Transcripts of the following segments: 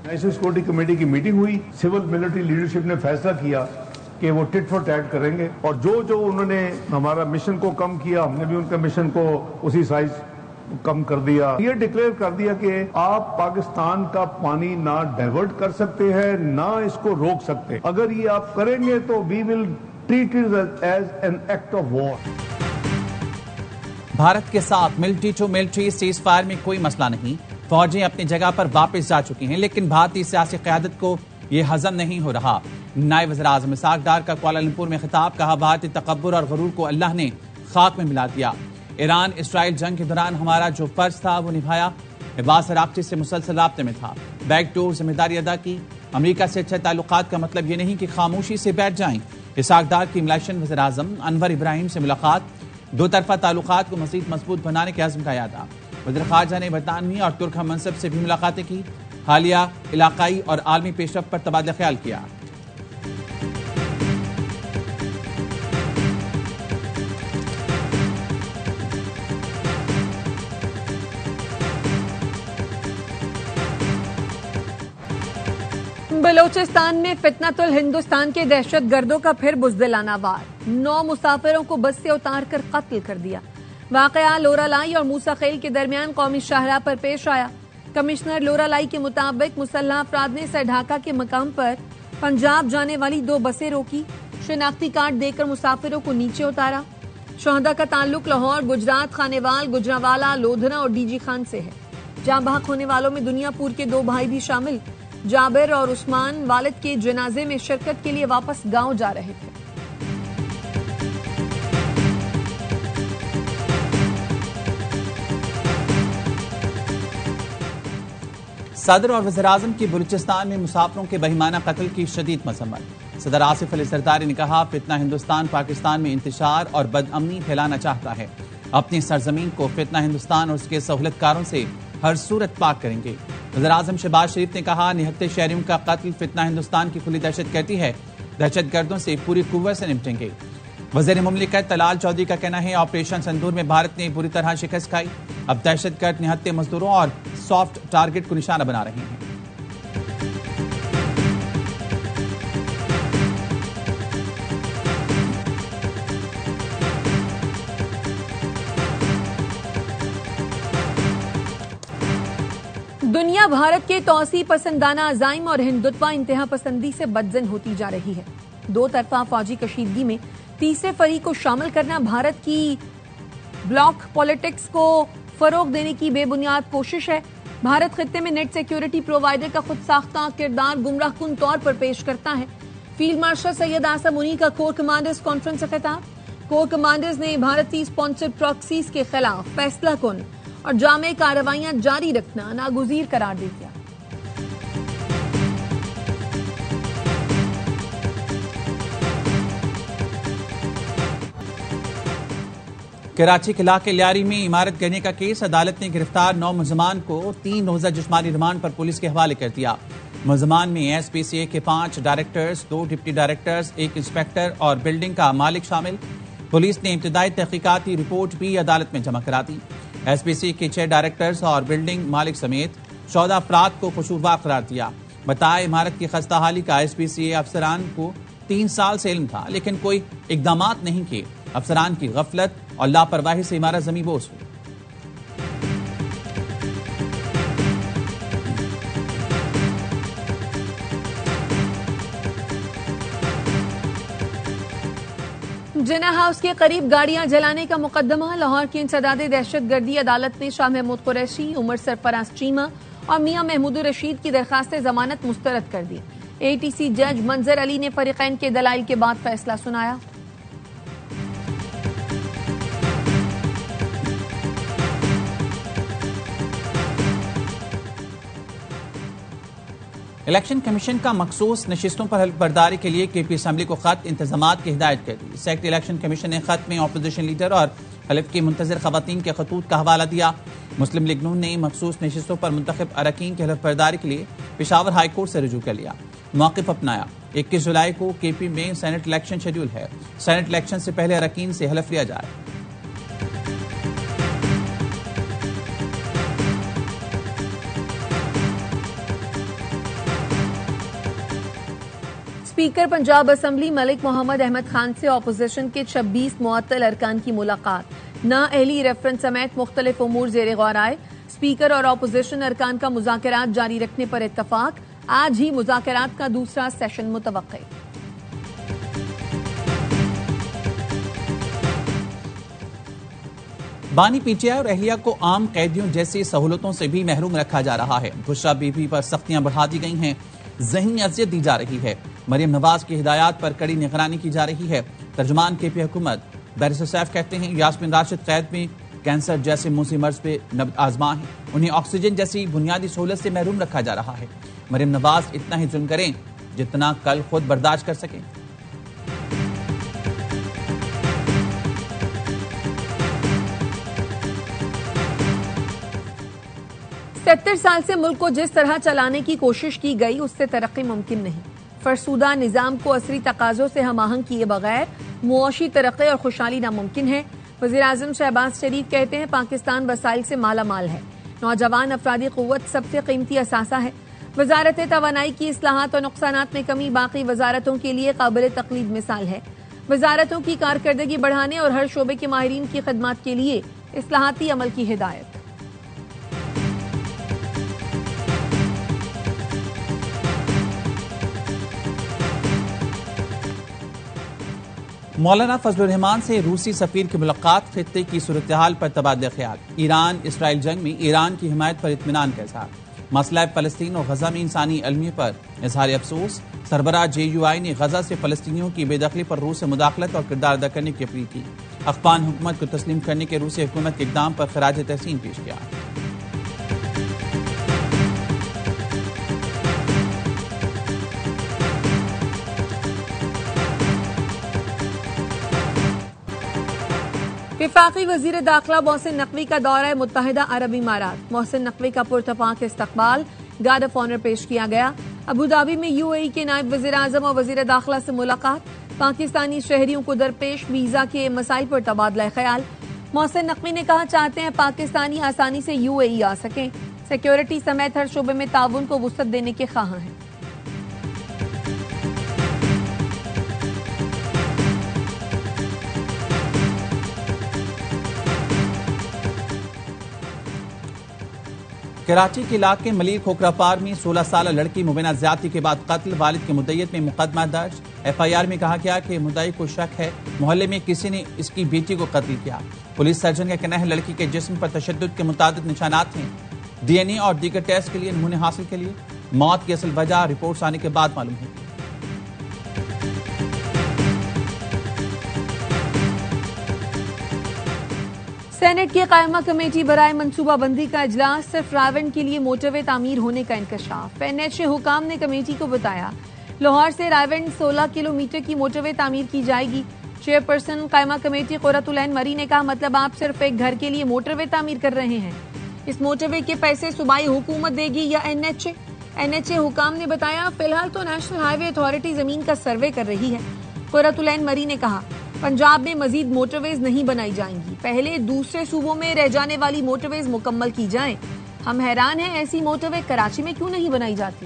National security committee की meeting हुई, civil military leadership ने फैसला किया कि वो टिट फॉर टैट करेंगे और जो जो उन्होंने हमारा मिशन को कम किया, हमने भी उनका मिशन को उसी साइज कम कर दिया। ये डिक्लेयर कर दिया कि आप पाकिस्तान का पानी ना डाइवर्ट कर सकते हैं, ना इसको रोक सकते। अगर ये आप करेंगे तो we will treat it as an act of war. Bharat के साथ military to military cease fire में कोई मसला नहीं, फौजें अपनी जगह पर वापस जा चुकी हैं, लेकिन भारतीय सियासी क़यादत को यह हजम नहीं हो रहा। नायब वज़ीर-ए-आज़म इसहाक डार का कुआलालंपुर में खिताब, कहा भारतीय तकब्बुर और गरूर को अल्लाह ने खाक में मिला दिया। ईरान इसराइल जंग के दौरान हमारा जो फर्ज था वो निभाया। अब्बास अराक्ची से मुसलसल राब्ते में था, बैकडोर जिम्मेदारी अदा की। अमरीका से अच्छे ताल्लुकात का मतलब ये नहीं कि खामोशी से बैठ जाएं। इसहाक डार की मलेशियन वज़ीर-ए-आज़म अनवर इब्राहिम से मुलाकात, दो तरफा ताल्लुकात को मज़ीद मजबूत बनाने के अज़्म का यादा। वज़ीर ख़ारजा ने बरतानवी और तुर्क हममंसब से भी मुलाकातें की, हालिया इलाकाई और आलमी पेशरफ्त पर तबादला ख्याल किया। बलोचिस्तान में फितनतुल हिंदुस्तान के दहशत गर्दों का फिर बुज़दिलाना वार, 9 मुसाफिरों को बस से उतारकर कत्ल कर दिया। वाकया लोरालाई और मूसाखेल के दरमियान कौमी शाहराह पर पेश आया। कमिश्नर लोरालाई के मुताबिक मुसल्लह अफराद ने सरढाका के मकाम पर पंजाब जाने वाली 2 बसें रोकी, शिनाख्ती कार्ड देकर मुसाफिरों को नीचे उतारा। शोहदा का ताल्लुक लाहौर, गुजरात, खानेवाल, गुजरावाला, लोधना और डीजी खान से है। जाँ बहक होने वालों में दुनियापुर के 2 भाई भी शामिल। जाबिर और उस्मान वालिद के जनाजे में शिरकत के लिए वापस गांव जा रहे थे। सदर और वज़ीर-ए-आज़म की बलूचिस्तान में मुसाफिरों के बेईमाना कत्ल की शदीद मज़म्मत। सदर आसिफ अली ज़रदारी ने कहा, फितना हिंदुस्तान पाकिस्तान में इंतशार और बदअमनी फैलाना चाहता है। अपनी सरजमीन को फितना हिंदुस्तान और उसके सहूलतकारों से हर सूरत पाक करेंगे। वज़ीर-ए-आज़म शहबाज शरीफ ने कहा, निहत्ते शहरियों का कत्ल फितना हिंदुस्तान की खुली दहशत गर्दी है, दहशत गर्दों से पूरी कुव्वत से निपटेंगे। वज़ीर मुमलिकत तलाल चौधरी का कहना है, ऑपरेशन संदूर में भारत ने बुरी तरह शिकस्त खाई। अब दहशतगर्द निहत्ते मजदूरों और सॉफ्ट टारगेट को निशाना बना रहे हैं। दुनिया भारत के तौसी पसंदाना अज़ाइम और हिंदुत्वा इंतहा पसंदी से बदजन होती जा रही है। 2 तरफा फौजी कशीदगी में तीसरे फरीक को शामिल करना भारत की ब्लॉक पॉलिटिक्स को फरोग देने की बेबुनियाद कोशिश है। भारत खित्ते में नेट सिक्योरिटी प्रोवाइडर का खुद साख्ता किरदार गुमराहकुन तौर पर पेश करता है। फील्ड मार्शल सैयद आसम मुनी का कोर कमांडर्स कॉन्फ्रेंस से खिताब। कोर कमांडर्स ने भारतीय स्पॉन्सर्ड प्रॉक्सीज के खिलाफ फैसला कुन और जामे कार्रवाइयां जारी रखना नागुज़ीर करार दे दिया। कराची के इलाके लियारी में इमारत गिरने का केस, अदालत ने गिरफ्तार 9 मुलजमान को 3 रोजा जिस्मानी रिमांड पर पुलिस के हवाले कर दिया। मुलजमान में SPCA के 5 डायरेक्टर्स, 2 डिप्टी डायरेक्टर्स, 1 इंस्पेक्टर और बिल्डिंग का मालिक शामिल। पुलिस ने इब्तिदाई तहकीकाती रिपोर्ट भी अदालत में जमा करा दी। SPCA के 6 डायरेक्टर्स और बिल्डिंग मालिक समेत 14 अफराद को कसूरवार करार दिया। बताया, इमारत की खस्ताहाली का SPCA अफसरान को 3 साल से इल्म था, लेकिन कोई इकदामात नहीं किए। अफसरान की गफलत और लापरवाही से इमारत जमींबोस हुई। जिना हाउस के करीब गाड़ियां जलाने का मुकदमा, लाहौर की इंसदादे दहशतगर्दी अदालत ने शाह महमूद कुरैशी, उमर सरफराज चीमा और मियां महमूद रशीद की दरखास्त जमानत मुस्तरद कर दी। ATC जज मंजर अली ने फरीकैन के दलाइल के बाद फैसला सुनाया। इलेक्शन कमीशन का मखसूस नशिस्तों पर हल्फबर्दारी के लिए KP असम्बली को खत इंतजामात की हिदायत कर दी। सेक्रेटरी इलेक्शन कमीशन ने खत में अपोजिशन लीडर और हल्फ की मुंतजर खवातीन के खतूत का हवाला दिया। मुस्लिम लीग नून ने मखसूस नशिस्तों पर मुंतखब अरकान की हल्फबर्दारी के लिए पेशावर हाई कोर्ट से रुजू कर लिया, मौक़िफ़ अपनाया। 21 जुलाई को KP में सेनेट इलेक्शन शेड्यूल है। सेनेट इलेक्शन से पहले अरकान से हल्फ लिया जाए। स्पीकर पंजाब असम्बली मलिक मोहम्मद अहमद खान से ऑपोजिशन के 26 मुअत्तल अरकान की मुलाकात। ना अहली रेफरेंस समेत मुख्तलिफ उमूर ज़ेर गौर आए। स्पीकर और ऑपोजिशन अरकान का मुज़ाकरात जारी रखने पर इत्तफाक। आज ही मुज़ाकरात का दूसरा सेशन मुतवक्के। बानी पीटीआई और अहलिया को आम कैदियों जैसी सहूलतों से भी महरूम रखा जा रहा है। बुशरा बीबी पर सख्तियां बढ़ा दी गई हैं, ज़हनी अज़ियत दी जा रही है। मरियम नवाज की हिदायत पर कड़ी निगरानी की जा रही है। तर्जुमान केपी हुकूमत बैरिस्टर सैफ कहते हैं यास्मीन राशिद कैद में कैंसर जैसे मूसी मर्ज पे आजमा है, उन्हें ऑक्सीजन जैसी बुनियादी सहूलत से महरूम रखा जा रहा है। मरियम नवाज इतना ही जुल्म करें जितना कल खुद बर्दाश्त कर सकें। सत्तर साल से मुल्क को जिस तरह चलाने की कोशिश की गई उससे तरक्की मुमकिन नहीं। फरसूदा निजाम को असरी तकाजों से हमआहंग किए बगैर मुआशी तरक्की और खुशहाली नामुमकिन है। वज़ीर आज़म शहबाज शरीफ कहते हैं पाकिस्तान वसाइल से माला माल है, नौजवान अफरादी क़ुव्वत सबसे कीमती असासा है। वजारत तवानाई की इस्लाहात और नुकसानात में कमी बाकी वजारतों के लिए काबिल तक़लीद मिसाल है। वजारतों की कारकर्दगी बढ़ाने और हर शोबे के माहिरीन की खदमात के लिए इस्लाहाती अमल की हिदायत। मौलाना फजलुर रहमान से रूसी सफीर की मुलाकात, खित्ते की सूरत हाल पर तबादला ख्याल। ईरान इसराइल जंग में ईरान की हिमायत पर इत्मीनान का इजहार। मसला फ़लस्तीन और गजा में इंसानी अलमियत पर इजहार अफसोस। सरबराह JUI ने गजा से फ़लस्तीनियों की बेदखली पर रूस से मुदाखलत और किरदार अदा करने की अपील की। अफगान हुकूमत को तस्लीम करने के रूसी हुकूमत के इक़दाम पर खराज तहसीन पेश किया। वफाकी वजीर दाखिला मोहसिन नकवी का दौरा मुत्तहिदा अरब इमारात। मोहसिन नकवी का पुरतपाक इस्तकबाल, गार्ड ऑफ ऑनर पेश किया गया। अबू धाबी में UAE के नायब वजीर आजम और वजीर दाखिला से मुलाकात। पाकिस्तानी शहरियों को दरपेश वीजा के मसाइल पर तबादला ख्याल। मोहसिन नकवी ने कहा चाहते हैं पाकिस्तानी आसानी से UAE आ सकें। सिक्योरिटी समेत हर शोबे में ताउन को वुसअत देने के ख्वाह हैं। कराची के इलाके मलिर खोखरापार में 16 साल लड़की मुबीना ज्यादती के बाद कत्ल। वालिद की मुद्दयत में मुकदमा दर्ज। FIR में कहा गया कि मुद्दई को शक है मोहल्ले में किसी ने इसकी बेटी को कत्ल किया। पुलिस सर्जन का कहना है लड़की के जिस्म पर तशद्दुद के मुताबिक निशानात हैं। DNA और दीगर टेस्ट के लिए नमूने हासिल के लिए मौत की असल वजह रिपोर्ट्स आने के बाद मालूम होगी। सेनेट की कायमा कमेटी बराए मनसूबाबंदी का इजलास। सिर्फ रावण के लिए मोटरवे तामीर होने का इंकशाफ। NHA हुकाम ने कमेटी को बताया लाहौर से रावण 16 किलोमीटर की मोटरवे तामीर की जाएगी। चेयरपर्सन कायमा कमेटी क़ुर्रतुल ऐन मरी ने कहा मतलब आप सिर्फ एक घर के लिए मोटरवे तामीर कर रहे हैं। इस मोटरवे के पैसे सूबाई हुकूमत देगी या NHA? NHA हुकाम ने बताया फिलहाल तो नेशनल हाईवे अथॉरिटी जमीन का सर्वे कर रही है। क़ुर्रतुल ऐन मरी ने कहा पंजाब में मजीद मोटरवेज नहीं बनाई जाएंगी, पहले दूसरे सूबों में रह जाने वाली मोटरवेज मुकम्मल की जाएं। हम हैरान हैं ऐसी मोटरवे कराची में क्यों नहीं बनाई जाती।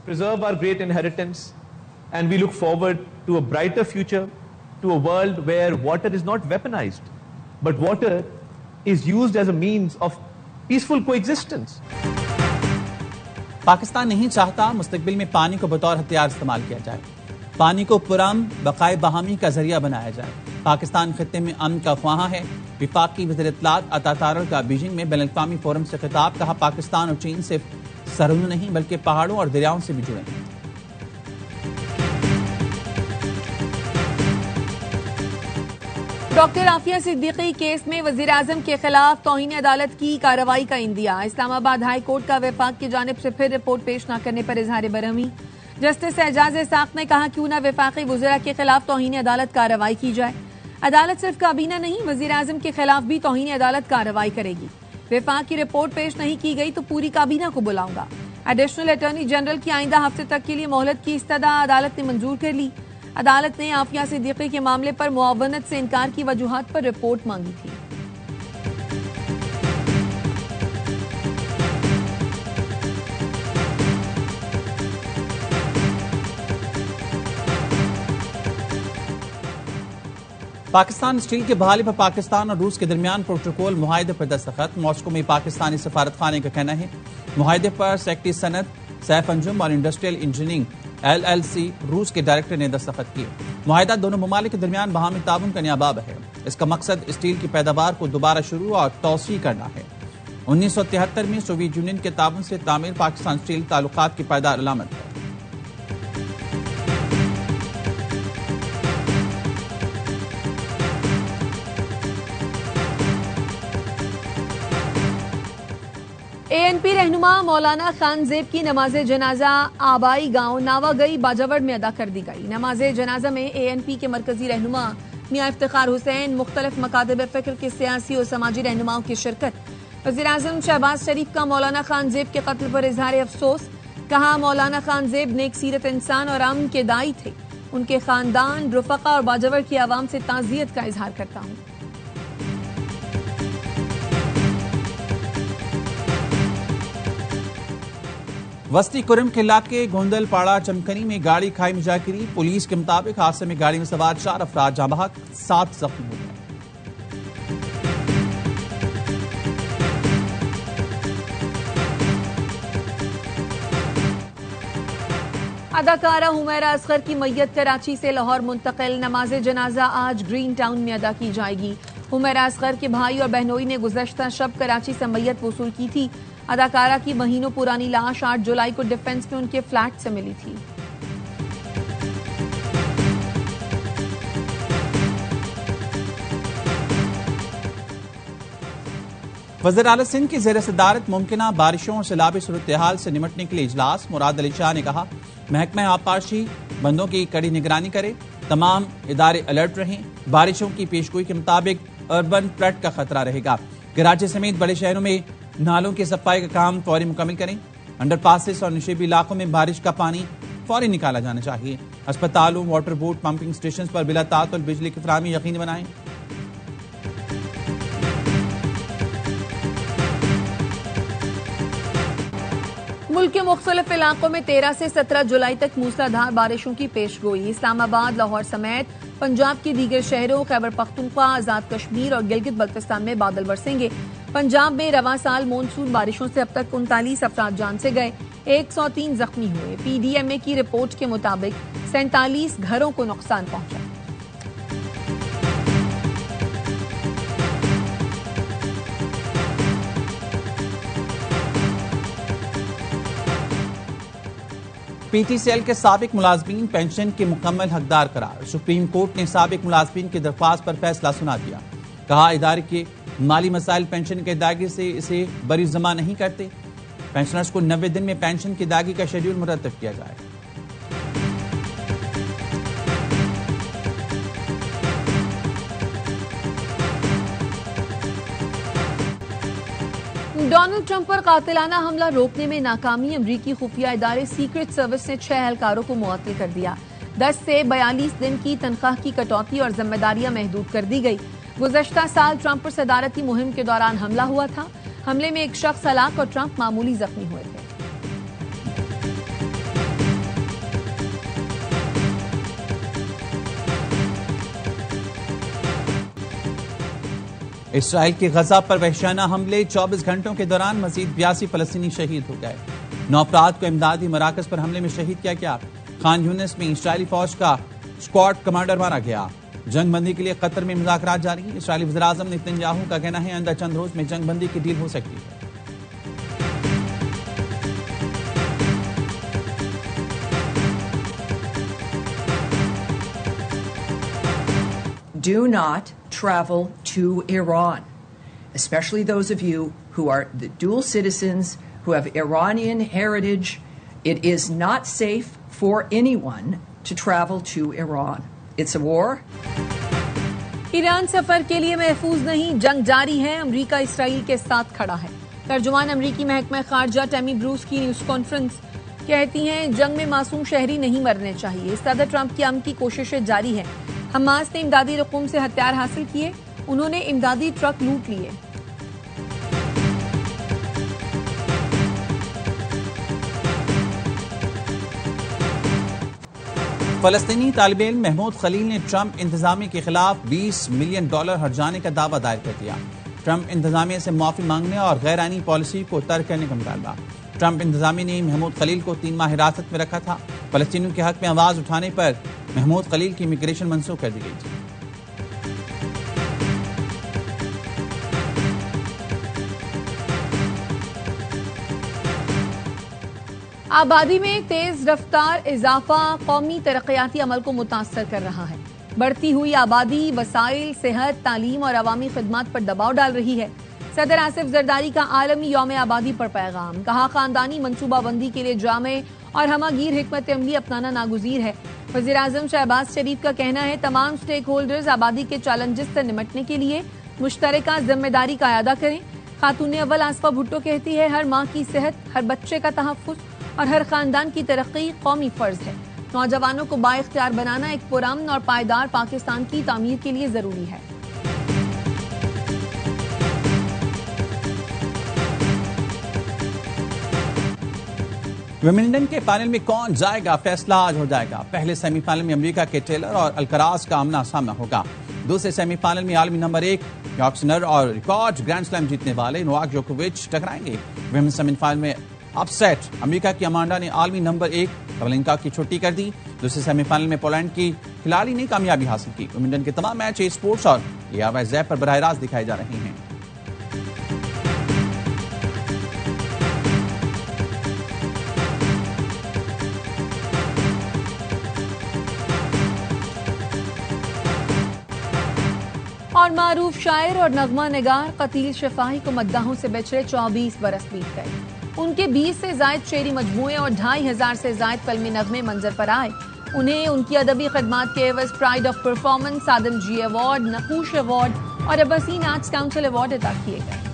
Preserve our great inheritance and we look forward to a brighter future, to a world where water is not weaponized, but water is used as a means of peaceful coexistence. Pakistan नहीं चाहता मुस्तकबिल में पानी को बतौर हथियार इस्तेमाल किया जाए। पानी को पुरअमन बकाए बहामी का जरिया बनाया जाए। पाकिस्तान खित्ते में अमन का ख्वाह है। विफाकी वज़ीर इत्तलात अता तारर का बीजिंग में बैनुल-अक़वामी फोरम से खिताब। कहा पाकिस्तान और चीन सिर्फ सरहदों नहीं बल्कि पहाड़ों और दरियाओं से भी जुड़े हैं। डॉक्टर आफिया सिद्दीकी केस में वजीर आजम के खिलाफ तौहीन अदालत की कार्रवाई का इंदिया। इस्लामाबाद हाई कोर्ट का वफाक की जानिब से फिर रिपोर्ट पेश न करने पर इजहार बरहमी। जस्टिस एजाज इसाक ने कहा क्यों न वफाकी वज़ीरा के खिलाफ तौहीन अदालत कार्रवाई की जाए। अदालत सिर्फ काबीना नहीं वजीर आजम के खिलाफ भी तौहीन अदालत कार्रवाई करेगी। वफाक की रिपोर्ट पेश नहीं की गई तो पूरी काबीना को बुलाऊंगा। एडिशनल अटॉर्नी जनरल की आइंदा हफ्ते तक के लिए मोहलत की इस्तदा अदालत ने मंजूर कर ली। अदालत ने आफिया सिद्दीकी के मामले पर मुआवनत से इनकार की वजूहात पर रिपोर्ट मांगी थी। पाकिस्तान स्टील की बहाली पर पाकिस्तान और रूस के दरमियान प्रोटोकॉल मुआहदे पर दस्तखत। मॉस्को में पाकिस्तानी सफारतखाने का कहना है मुआहदे पर सेक्रेटरी सनत सैफ अंजुम और इंडस्ट्रियल इंजीनियरिंग LLC रूस के डायरेक्टर ने दस्तखत किए। मुआहदा दोनों ममालिक के दरमियान बाहमी ताउन का नया बाब है। इसका मकसद स्टील की पैदावार को दोबारा शुरू और तौसी करना है। 1973 में सोवियत यूनियन के ताउन से तामीर पाकिस्तान स्टील ताल्लुकात की पायदार अलामत है। ANP रहनुमा मौलाना खान ज़ेब की नमाज जनाजा आबाई गांव नावागई बाजावड़ में अदा कर दी गई। नमाज जनाजा में ANP के मरकजी रहनुमा मियां इफ्तिखार हुसैन, मुख्तलिफ मकातब फ़िक्र के सियासी और समाजी रहनुमाओं की शिरकत। वज़ीर-ए-आज़म शहबाज शरीफ का मौलाना खान ज़ेब के कत्ल पर इजहार अफसोस। कहा मौलाना खान ज़ेब नेक सीरत इंसान और अमन के दाई थे। उनके खानदान, रुफ़क़ा और बाजावड़ की आवाम से ताज़ियत का इजहार करता हूँ। वस्ती कुरम के इलाके गोंदलपाड़ा चमकनी में गाड़ी खाई में जा गिरी। पुलिस के मुताबिक हादसे में गाड़ी में सवार 4 अफराद जाँ बहक, 7 जख्मी हो गए। अदाकारा हुमैरा असगर की मैयत कराची से लाहौर मुंतकिल। नमाज जनाजा आज ग्रीन टाउन में अदा की जाएगी। हुमैरा असगर के भाई और बहनोई ने गुज़श्ता शब कराची से मैयत वसूल की थी। अदाकारा की महीनों पुरानी लाश 8 जुलाई को डिफेंस में उनके फ्लैट से मिली थी। वज़ीर आला सिंध की ज़ेर सदारत मुमकिना बारिशों और सैलाबी सूरत हाल से निमटने के लिए इजलास। मुराद अली शाह ने कहा महकमा आबपाशी बंदों की कड़ी निगरानी करे, तमाम इदारे अलर्ट रहें। बारिशों की पेशगोई के मुताबिक अर्बन फ्लड का खतरा रहेगा। कराची समेत बड़े शहरों में नालों की सफाई का काम फौरी मुकम्मल करें। अंडरपासेस और नशेबी इलाकों में बारिश का पानी फौरी निकाला जाना चाहिए। अस्पतालों, वाटर बोर्ड, पंपिंग स्टेशन पर बिला तातुल बिजली की फराहमी यकीनी बनाएं। मुल्क के मुख्तलिफ इलाकों में 13 से 17 जुलाई तक मूसलाधार बारिशों की पेशगोई। इस्लामाबाद, लाहौर समेत पंजाब के दीगर शहरों, खैबर पख्तूनख्वा, आजाद कश्मीर और गिलगित बल्तिस्तान में बादल बरसेंगे। पंजाब में रवां साल मानसून बारिशों से अब तक 39 अफराद जान से गए, 103 जख्मी हुए। PDMA की रिपोर्ट के मुताबिक 47 घरों को नुकसान पहुंचा। PTCL के साबिक मुलाजमीन पेंशन के मुकम्मल हकदार करार। सुप्रीम कोर्ट ने साबिक मुलाजमीन की दरख्वास्त पर फैसला सुना दिया। कहा इदारे के माली मसाइल पेंशन की अदायगी से इसे बरी जमा नहीं करते। पेंशनर्स को 90 दिन में पेंशन की अदायगी का शेड्यूल मुरतब किया जाए। डोनाल्ड ट्रंप पर कातिलाना हमला रोकने में नाकामी। अमरीकी खुफिया इदारे सीक्रेट सर्विस ने 6 एहलकारों को मुअत्तल कर दिया। 10 से 42 दिन की तनख्वाह की कटौती और जिम्मेदारियां महदूद कर दी गई। गुज़श्ता साल ट्रंप पर सदारती मुहिम के दौरान हमला हुआ था। हमले में एक शख्स हलाक और ट्रंप मामूली जख्मी हुए थे। इसराइल के गजा पर वहशाना हमले। 24 घंटों के दौरान मजीद 82 फलस्तीनी शहीद हो गए। 9 अफराद को इमदादी मराकज पर हमले में शहीद किया गया। खान यूनिस में इसराइली फौज का स्क्वाड कमांडर मारा गया। जंग बंदी के लिए कतर में मुज़ाकरात जारी। इसराइली वज़ीर-ए-आज़म नेतन्याहू का कहना है आइंदा चंद रोज में जंग बंदी की डील हो सकती है। Do not travel to Iran, especially those of you who are the dual citizens, who have Iranian heritage. It is not safe for anyone to travel to Iran. It's a war. Iran सफर के लिए महफूज नहीं, जंग जारी है। अमरीका Israel के साथ खड़ा है। तर्जुमान अमरीकी महकमा खारजा टैमी ब्रूस की न्यूज कॉन्फ्रेंस। कहती हैं जंग में मासूम शहरी नहीं मरने चाहिए। सदर ट्रंप की अमन की कोशिशें जारी हैं। हमास ने इमदादी रकूम से हथियार हासिल किए, उन्होंने इमदादी ट्रक लूट लिए। फलस्तीनी तालिब इल्म महमूद खलील ने ट्रंप इंतजामिया के खिलाफ $20 मिलियन हर्जाने का दावा दायर कर दिया। ट्रंप इंतजामिया से माफी मांगने और गैर आईनी पॉलिसी को तर्क करने का मुतालबा। ट्रंप इंतजामिया ने महमूद खलील को 3 माह हिरासत में रखा था। फलस्तीनियों के हक में आवाज उठाने पर महमूद खलील की इमिग्रेशन मंसूख कर दी गई थी। आबादी में तेज रफ्तार इजाफा कौमी तरक्याती अमल को मुतासर कर रहा है। बढ़ती हुई आबादी वसाइल, सेहत, तालीम और अवामी खिदमात पर दबाव डाल रही है। सदर आसिफ जरदारी का आलमी यौम आबादी पर पैगाम, कहा खानदानी मनसूबाबंदी के लिए जामे और हमागीर हिकमत अमली अपनाना नागुज़ीर है। वज़ीर आज़म शहबाज शरीफ का कहना है तमाम स्टेक होल्डर्स आबादी के चैलेंजेस से निपटने के लिए मुश्तरका जिम्मेदारी का अदा करें। खातून अव्वल आसफा भुट्टो कहती है हर माँ की सेहत, हर बच्चे का तहफ़्फ़ुज़ और हर खानदान की तरक्की कौमी फर्ज है। नौजवानों को बाइख्तियार बनाना एक पुरअमन और पायदार पाकिस्तान की तामीर के लिए जरूरी है। विमिल्टन के फाइनल में कौन जाएगा, फैसला आज हो जाएगा। पहले सेमीफाइनल में अमेरिका के टेलर और अल्कराज का आमना सामना होगा। दूसरे सेमीफाइनल में आलमी नंबर 1 यॉर्कशनर और रिकॉर्ड ग्रैंड स्लैम जीतने वाले नोवाक जोकोविच टकराएंगे। विमेन्स सेमीफाइनल में अपसेट अमेरिका की अमांडा ने आलमी नंबर 1 कवलिंका की छुट्टी कर दी। दूसरे सेमीफाइनल में पोलैंड की खिलाड़ी ने कामयाबी हासिल की। विमिल्टन के तमाम मैच ए स्पोर्ट्स और ARY ज़ैप पर बराह रास्त दिखाए जा रहे हैं। और मारूफ शायर और नगमा निगार कतील शफाही को मद्दाहों से बिछड़े 24 बरस बीत गए। उनके 20 से जायद शेरी मजमूए और 2500 से जायद फिल्मी नगमे मंजर पर आए। उन्हें उनकी अदबी खदमात के एवज pride of performance, Adamjee award, Naqoosh award और अब्बासीन आर्ट्स काउंसिल अवार्ड अता किए गए।